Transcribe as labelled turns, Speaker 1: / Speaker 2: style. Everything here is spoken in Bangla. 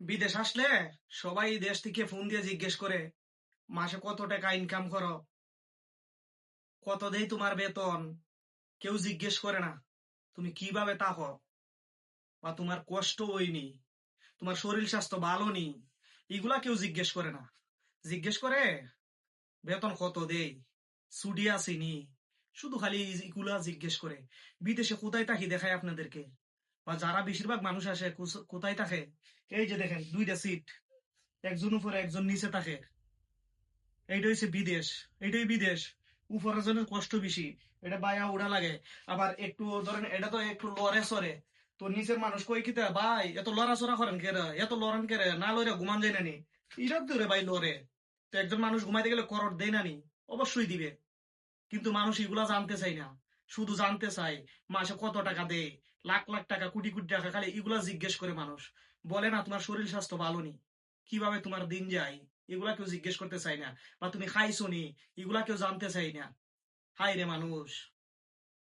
Speaker 1: বিদেশ আসলে সবাই দেশ থেকে ফোন দিয়ে জিজ্ঞেস করে মাসে কত টাকা ইনকাম করো, কত দেই তোমার বেতন। কেউ জিজ্ঞেস করে না তুমি কিভাবে থাকো, বা তোমার কষ্ট হয়নি, তোমার শরীর স্বাস্থ্য ভালো নেই। এগুলা কেউ জিজ্ঞেস করে না। জিজ্ঞেস করে বেতন কত দেই, ছুটি আসেনি। শুধু খালি এগুলা জিজ্ঞেস করে। বিদেশে কোথায় থাকি দেখায় আপনাদেরকে, বা যারা বেশিরভাগ মানুষ আসে কোথায় থাকে। এই যে দেখেন দুইটা সিট, একজন উপরে একজন নিচে থাকে। এইটা হচ্ছে বিদেশ। এইটাই বিদেশ। উপরের জনের কষ্ট বেশি, এটা বায়া উড়া লাগে। আবার একটু ধরেন এটা তো একটু লড়ে সরে, তো নিচের মানুষ কই কিতা ভাই এত লড়াচড়া করেন কেরে, এত লড়ান কেরে, না লড়ে ঘুমান যায় নানি। ইরাক ধরে ভাই লড়ে। তো একজন মানুষ ঘুমাইতে গেলে করট দেয় নানি, অবশ্যই দিবে। কিন্তু মানুষ এগুলা জানতে চাই না। শুধু জানতে চাই মাসে কত টাকা দেয়, লাখ লাখ টাকা কোটি কোটি টাকা, খালি এগুলা জিজ্ঞেস করে মানুষ। বলে না তোমার শরীর স্বাস্থ্য ভালো নি, কিভাবে তোমার দিন যায়, এগুলা কেউ জিজ্ঞেস করতে চাই না। বা তুমি খাইছো নি, এগুলা কেউ জানতে চাই না। হাই রে মানুষ।